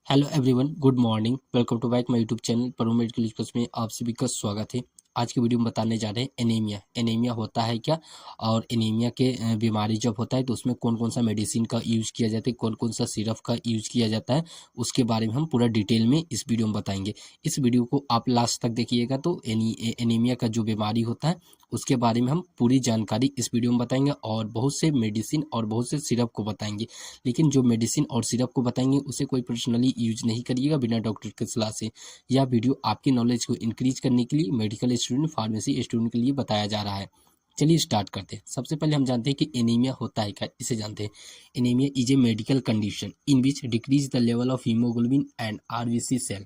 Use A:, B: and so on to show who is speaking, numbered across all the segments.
A: Hello everyone, good morning. Welcome to back my YouTube channel Param medical experts में आप सभी का स्वागत है। आज की वीडियो में बताने जा रहे हैं एनीमिया। एनीमिया होता है क्या, और एनीमिया के बीमारी जब होता है तो उसमें कौन कौन सा मेडिसिन का यूज़ किया जाता है, कौन कौन सा सिरप का यूज़ किया जाता है, उसके बारे में हम पूरा डिटेल में इस वीडियो में बताएंगे। इस वीडियो को आप लास्ट तक देखिएगा तो एनीमिया का जो बीमारी होता है उसके बारे में हम पूरी जानकारी इस वीडियो में बताएंगे और बहुत से मेडिसिन और बहुत से सिरप को बताएंगे। लेकिन जो मेडिसिन और सिरप को बताएंगे उसे कोई पर्सनली यूज नहीं करिएगा बिना डॉक्टर की सलाह से। यह वीडियो आपकी नॉलेज को इंक्रीज करने के लिए मेडिकल स्टूडेंट, फार्मेसी स्टूडेंट के लिए बताया जा रहा है। चलिए स्टार्ट करते हैं। सबसे पहले हम जानते हैं कि एनीमिया होता है क्या, इसे जानते हैं। Anaemia is a medical condition in which decrease the level of haemoglobin and RBC cell.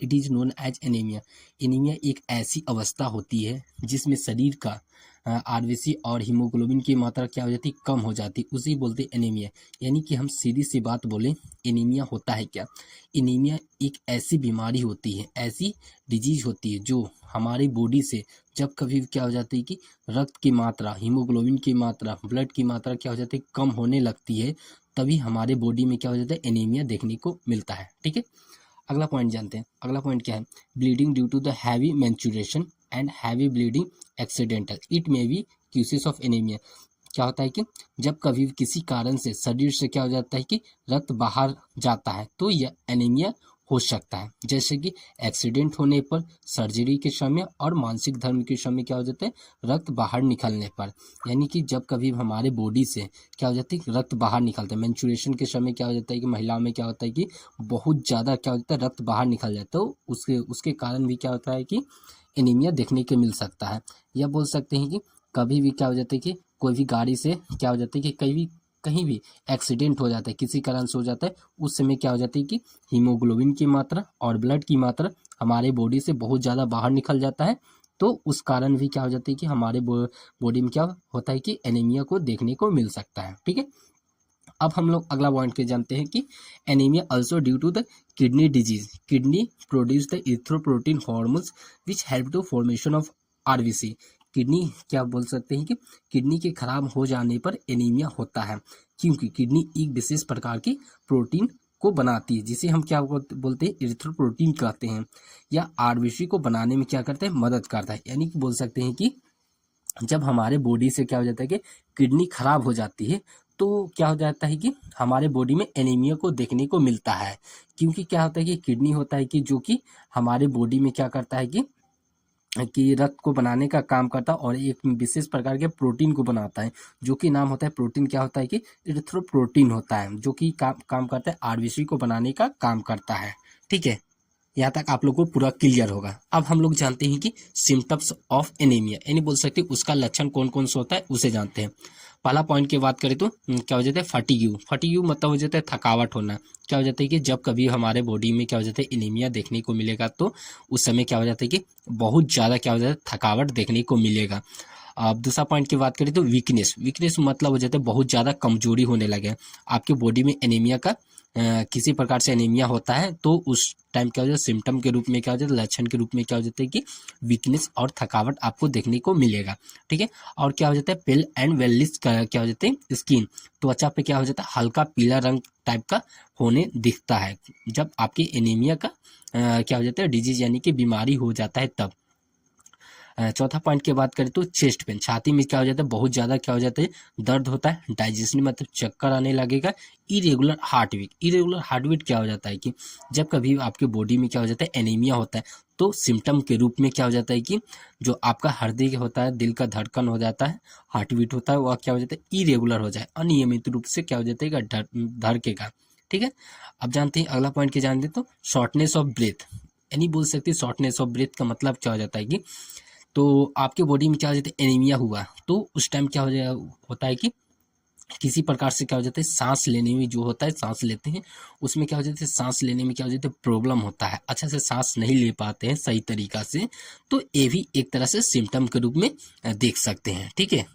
A: It is known as anaemia. Anaemia एक ऐसी अवस्था होती है जिसमें शरीर का आरबीसी और हीमोग्लोबिन की मात्रा क्या हो जाती है, कम हो जाती है, उसे बोलते हैं एनीमिया। यानी कि हम सीधी सी बात बोलें, एनीमिया होता है क्या। एनीमिया एक ऐसी बीमारी होती है, ऐसी डिजीज होती है जो हमारी बॉडी से जब कभी क्या हो जाती है कि रक्त की मात्रा, हीमोग्लोबिन की मात्रा, ब्लड की मात्रा क्या हो जाती है, कम होने लगती है, तभी हमारे बॉडी में क्या हो जाता है, एनीमिया देखने को मिलता है। ठीक है, अगला पॉइंट जानते हैं। अगला पॉइंट क्या है, bleeding due to the heavy menstruation and heavy bleeding accidental it may be causes of anaemia. क्या होता है कि जब कभी किसी कारण से शरीर से क्या हो जाता है कि रक्त बाहर जाता है तो यह एनीमिया हो सकता है। जैसे कि एक्सीडेंट होने पर, सर्जरी के समय और मानसिक धर्म के समय क्या हो जाता है, रक्त बाहर निकलने पर। यानी कि जब कभी हमारे बॉडी से क्या हो जाता है, रक्त बाहर निकलता है। मेंस्ट्रुएशन के समय क्या हो जाता है कि महिलाओं में क्या होता है कि बहुत ज़्यादा क्या होता है, रक्त बाहर निकल जाता है, तो उसके कारण भी क्या होता है कि एनीमिया देखने को मिल सकता है। या बोल सकते हैं कि कभी भी क्या हो जाता है कि कोई भी गाड़ी से क्या हो जाता है कि कहीं भी एक्सीडेंट हो जाता है, किसी कारण से हो जाता है, उस समय क्या हो जाती है कि हीमोग्लोबिन की मात्रा और ब्लड की मात्रा हमारे बॉडी से बहुत ज़्यादा बाहर निकल जाता है, तो उस कारण भी क्या हो जाती है कि हमारे बॉडी में क्या होता है कि एनीमिया को देखने को मिल सकता है। ठीक है, अब हम लोग अगला पॉइंट के जानते हैं कि anaemia also due to the kidney disease. Kidney produce the erythropoietin hormones which help to formation of RBC. Kidney क्या बोल सकते हैं कि किडनी के खराब हो जाने पर एनीमिया होता है, क्योंकि किडनी एक विशेष प्रकार की प्रोटीन को बनाती है जिसे हम क्या बोलते हैं, इरिथ्रोपोइटिन कहते हैं। या आरबीसी को बनाने में क्या करता है, मदद करता है। यानी कि बोल सकते हैं कि जब हमारे बॉडी से क्या हो जाता है कि किडनी खराब हो जाती है तो क्या हो जाता है कि हमारे बॉडी में एनीमिया को देखने को मिलता है। क्योंकि क्या होता है कि किडनी होता है कि जो कि हमारे बॉडी में क्या करता है कि रक्त को बनाने का काम करता है और एक विशेष प्रकार के प्रोटीन को बनाता है, जो कि नाम होता है प्रोटीन, क्या होता है कि इरिथ्रोपोइटिन होता है, जो कि काम करता है, आरबीसी को बनाने का काम करता है। ठीक है, यहाँ तक आप लोग को पूरा क्लियर होगा। अब हम लोग जानते हैं कि सिम्टम्स ऑफ एनीमिया, यानी बोल सकते हैं उसका लक्षण कौन कौन सा होता है, उसे जानते हैं। पहला पॉइंट की बात करें तो क्या हो जाता है, फटीग्यू। फटीग्यू मतलब हो जाता है थकावट होना। क्या हो जाता है कि जब कभी हमारे बॉडी में क्या हो जाता है, एनीमिया देखने को मिलेगा तो उस समय क्या हो जाता है कि बहुत ज़्यादा क्या हो जाता है, थकावट देखने को मिलेगा। अब दूसरा पॉइंट की बात करें तो वीकनेस। वीकनेस मतलब हो जाता है बहुत ज़्यादा कमजोरी होने लगे। आपके बॉडी में एनीमिया का किसी प्रकार से एनीमिया होता है तो उस टाइम क्या हो जाता है, सिम्टम के रूप में क्या हो जाता है, लक्षण के रूप में क्या हो जाता है कि वीकनेस और थकावट आपको देखने को मिलेगा। ठीक है, और क्या हो जाता है, पेल एंड वेलिश क्या हो जाता है, स्किन, त्वचा पे क्या हो जाता है, हल्का पीला रंग टाइप का होने दिखता है जब आपके एनीमिया का क्या हो जाता है, डिजीज यानी कि बीमारी हो जाता है तब। चौथा पॉइंट की बात करें तो चेस्ट पेन, छाती में क्या हो जाता है, बहुत ज़्यादा क्या हो जाता है, दर्द होता है, डाइजेशन मतलब चक्कर आने लगेगा। Irregular heart beat. Irregular heart beat क्या हो जाता है कि जब कभी आपके बॉडी में क्या हो जाता है, एनीमिया होता है तो सिम्टम के रूप में क्या हो जाता है कि जो आपका हृदय होता है, दिल का धड़कन हो जाता है, हार्ट बीट होता है, वह क्या हो जाता है, इरेगुलर हो जाए, अनियमित रूप से क्या हो जाता है, धड़केगा। ठीक है, अब जानते हैं अगला पॉइंट के जानते हैं तो शॉर्टनेस ऑफ ब्रेथ। यानी बोल सकते हैं शॉर्टनेस ऑफ ब्रेथ का मतलब क्या हो जाता है कि तो आपके बॉडी में क्या हो जाता है, एनीमिया हुआ तो उस टाइम क्या होता है कि किसी प्रकार से क्या हो जाता है, सांस लेने में जो होता है, सांस लेते हैं उसमें क्या हो जाता है, सांस लेने में क्या हो जाता है, प्रॉब्लम होता है, अच्छा से सांस नहीं ले पाते हैं सही तरीका से, तो ये भी एक तरह से सिम्टम के रूप में देख सकते हैं। ठीक है,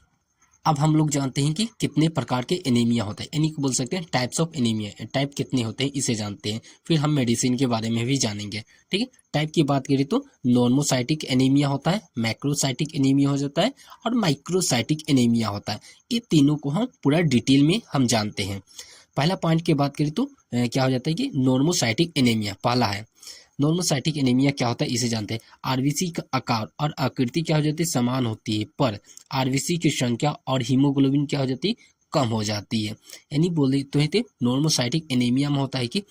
A: अब हम लोग जानते हैं कि कितने प्रकार के एनीमिया होते हैं, यानी कि बोल सकते हैं टाइप्स ऑफ एनीमिया, टाइप कितने होते हैं इसे जानते हैं, फिर हम मेडिसिन के बारे में भी जानेंगे। ठीक है, टाइप की बात करें तो नॉर्मोसाइटिक एनीमिया होता है, मैक्रोसाइटिक एनीमिया हो जाता है और माइक्रोसाइटिक एनीमिया होता है। ये तीनों को हम पूरा डिटेल में हम जानते हैं। पहला पॉइंट की बात करें तो क्या हो जाता है कि नॉर्मोसाइटिक एनीमिया पहला है। नॉर्मोसाइटिक एनीमिया क्या होता है इसे जानते हैं। आरबीसी का आकार और आकृति क्या हो जाती है समान होती है, पर आरबीसी की संख्या और हीमोग्लोबिन क्या हो जाती है कम हो जाती है। यानी बोले तो नॉर्मोसाइटिक एनीमिया में होता है कि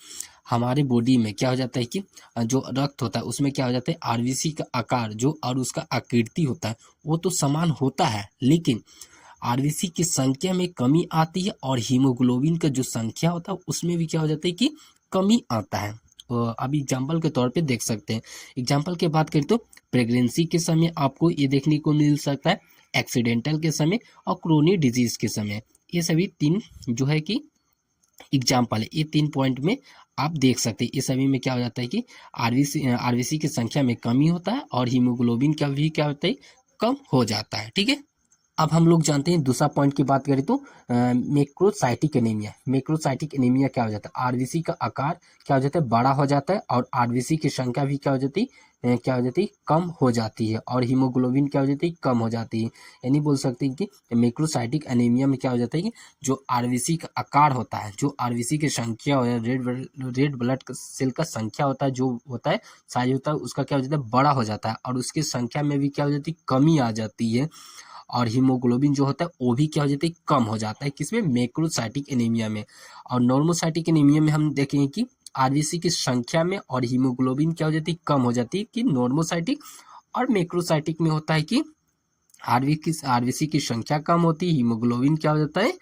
A: हमारे बॉडी में क्या हो जाता है कि जो रक्त होता है उसमें क्या हो जाता है आरबीसी का आकार जो और उसका आकृति होता है वो तो समान होता है, लेकिन आरबीसी की संख्या में कमी आती है और हीमोग्लोबिन का जो संख्या होता है उसमें भी क्या हो जाता है कि कमी आता है। अब एग्जाम्पल के तौर पे देख सकते हैं। एग्जाम्पल की बात करें तो प्रेगनेंसी के समय आपको ये देखने को मिल सकता है, एक्सीडेंटल के समय और क्रोनिक डिजीज के समय। ये सभी तीन जो है कि एग्जाम्पल है, ये 3 पॉइंट में आप देख सकते हैं। ये सभी में क्या हो जाता है कि आरबीसी की संख्या में कमी होता है और हीमोग्लोबिन का भी क्या होता है कम हो जाता है। ठीक है, अब हम लोग जानते हैं दूसरा पॉइंट की बात करें तो मैक्रोसाइटिक एनीमिया। मैक्रोसाइटिक एनीमिया क्या हो जाता है, आरबीसी का आकार क्या हो जाता है बड़ा हो जाता है और आरबीसी की संख्या भी क्या हो जाती है कम हो जाती है और हीमोग्लोबिन क्या हो जाती है कम हो जाती है। यानी बोल सकते हैं कि मैक्रोसाइटिक एनीमिया में क्या हो जाता है कि जो आरबीसी का आकार होता है, जो आरबीसी की संख्या हो रेड ब्लड सेल का संख्या होता है, जो होता है साइज होता है उसका क्या हो जाता है बड़ा हो जाता है और उसकी संख्या में भी क्या हो जाती है कमी आ जाती है और हीमोग्लोबिन जो होता है वो भी क्या हो जाता है कम हो जाता है। किसमें, मैक्रोसाइटिक एनीमिया में। और नॉर्मोसाइटिक एनीमिया में हम देखेंगे कि आरबीसी की संख्या में और हीमोग्लोबिन क्या हो जाती है कम हो जाती है कि नॉर्मोसाइटिक। और मैक्रोसाइटिक में होता है कि आरबीसी की संख्या कम होती है, हीमोग्लोबिन क्या हो जाता है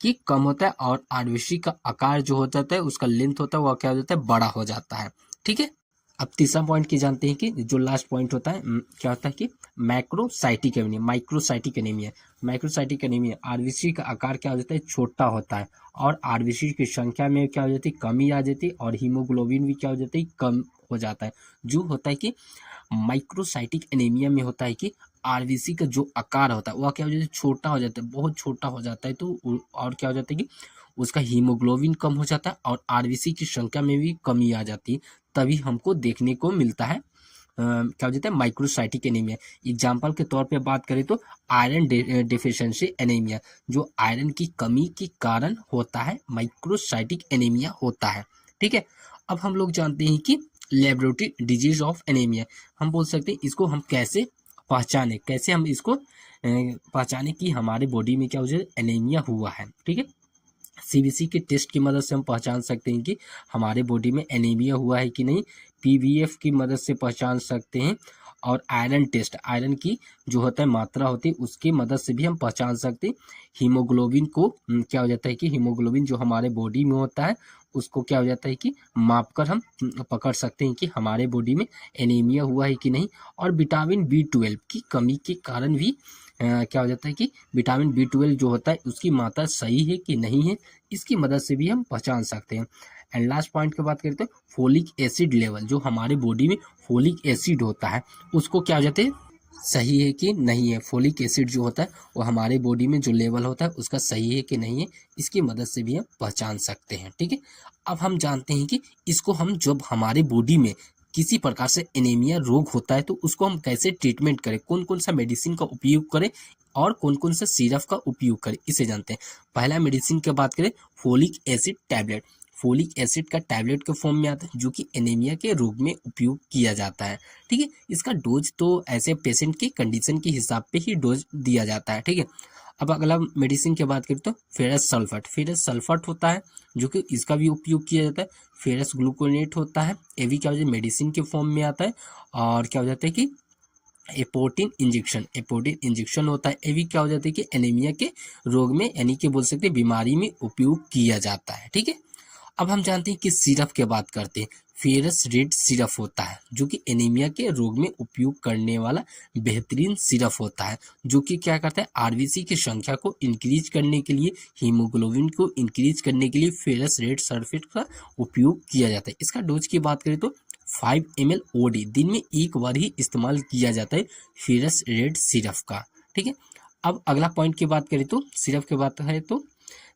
A: कि कम होता है और आरबीसी का आकार जो हो जाता है उसका लेंथ होता है वह क्या हो जाता है बड़ा हो जाता है। ठीक है, अब तीसरा पॉइंट की जानते हैं कि जो लास्ट पॉइंट होता है क्या होता है कि microcytic anaemia. Microcytic anaemia RBC का आकार क्या हो जाता है छोटा होता है और आरबीसी की संख्या में क्या हो जाती है कमी आ जाती है और हीमोग्लोबिन भी क्या हो जाता है कम हो जाता है। जो होता है कि माइक्रोसाइटिक एनीमिया में होता है कि आरबीसी का जो आकार होता है वह क्या हो जाता है छोटा हो जाता है, बहुत छोटा हो जाता है। तो और क्या हो जाता है कि उसका हीमोग्लोबिन कम हो जाता है और आरबीसी की संख्या में भी कमी आ जाती है। तभी हमको देखने को मिलता है क्या हो जाता है माइक्रोसाइटिक एनीमिया। एग्जाम्पल के तौर पे बात करें तो आयरन डेफिशिएंसी एनीमिया, जो आयरन की कमी के कारण होता है माइक्रोसाइटिक एनीमिया होता है। ठीक है, अब हम लोग जानते हैं कि लेबोरेटरी डिजीज ऑफ एनीमिया। हम बोल सकते हैं इसको हम कैसे पहचाने, कैसे हम इसको पहचाने कि हमारे बॉडी में क्या हो जाए एनीमिया हुआ है। ठीक है, सीबीसी के टेस्ट की मदद से हम पहचान सकते हैं कि हमारे बॉडी में एनीमिया हुआ है कि नहीं। पीवीएफ की मदद से पहचान सकते हैं और आयरन टेस्ट, आयरन की जो होता है मात्रा होती है उसकी मदद से भी हम पहचान सकते हैं। हीमोग्लोबिन को क्या हो जाता है कि हीमोग्लोबिन जो हमारे बॉडी में होता है उसको क्या हो जाता है कि मापकर हम पकड़ सकते हैं कि हमारे बॉडी में एनीमिया हुआ है कि नहीं। और विटामिन B12 की कमी के कारण भी क्या हो जाता है कि विटामिन B12 जो होता है उसकी मात्रा सही है कि नहीं है, इसकी मदद से भी हम पहचान सकते हैं। एंड लास्ट पॉइंट की बात करते हैं फोलिक एसिड लेवल, जो हमारे बॉडी में फोलिक एसिड होता है उसको क्या हो जाते हैं सही है कि नहीं है। फोलिक एसिड जो होता है वो हमारे बॉडी में जो लेवल होता है उसका सही है कि नहीं है, इसकी मदद से भी हम पहचान सकते हैं। ठीक है, अब हम जानते हैं कि इसको हम जब हमारे बॉडी में किसी प्रकार से एनीमिया रोग होता है तो उसको हम कैसे ट्रीटमेंट करें, कौन कौन सा मेडिसिन का उपयोग करें और कौन कौन सा सिरप का उपयोग करें, इसे जानते हैं। पहला मेडिसिन की बात करें folic acid tablet. Folic acid का टैबलेट के फॉर्म में आता है जो कि एनीमिया के रोग में उपयोग किया जाता है। ठीक है, इसका डोज तो ऐसे पेशेंट की कंडीशन के हिसाब पे ही डोज दिया जाता है। ठीक है, अब अगला मेडिसिन की बात करें तो फेरस सल्फेट। फेरस सल्फेट होता है जो कि इसका भी उपयोग किया जाता है। फेरस ग्लूकोनेट होता है, ये भी क्या हो जाता है मेडिसिन के फॉर्म में आता है। और क्या हो जाता है कि एपोटिन इंजेक्शन होता है, ये भी क्या हो जाता है कि एनीमिया के रोग में यानी कि बोल सकते हैं बीमारी में उपयोग किया जाता है। ठीक है, अब हम जानते हैं कि सिरप की बात करते हैं। फेरस रेड सिरप होता है जो कि एनीमिया के रोग में उपयोग करने वाला बेहतरीन सिरप होता है, जो कि क्या करता है आरबीसी की संख्या को इंक्रीज करने के लिए, हीमोग्लोबिन को इंक्रीज करने के लिए फेरस रेड सल्फेट का उपयोग किया जाता है। इसका डोज की बात करें तो 5 ml OD दिन में एक बार ही इस्तेमाल किया जाता है फेरस रेड सिरप का। ठीक है, अब अगला पॉइंट की बात करें तो सिरप की बात है तो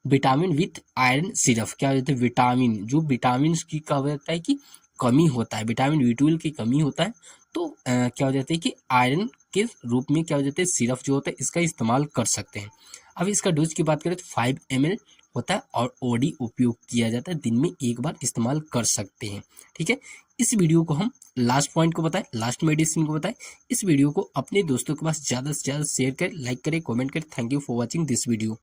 A: विटामिन विथ आयरन सिरप। क्या हो जाता है विटामिन, जो विटामिन की क्या होता है कि कमी होता है, विटामिन B12 की कमी होता है तो क्या हो जाता है कि आयरन के रूप में क्या हो जाता है सिरप जो होता है इसका इस्तेमाल कर सकते हैं। अब इसका डोज की बात करें तो 5 ml होता है और ओडी उपयोग किया जाता है, दिन में एक बार इस्तेमाल कर सकते हैं। ठीक है, इस वीडियो को हम लास्ट पॉइंट को बताएं, लास्ट मेडिसिन को बताएं। इस वीडियो को अपने दोस्तों के पास ज़्यादा से ज़्यादा शेयर करें, लाइक करें, कमेंट करें। Thank you for watching this video.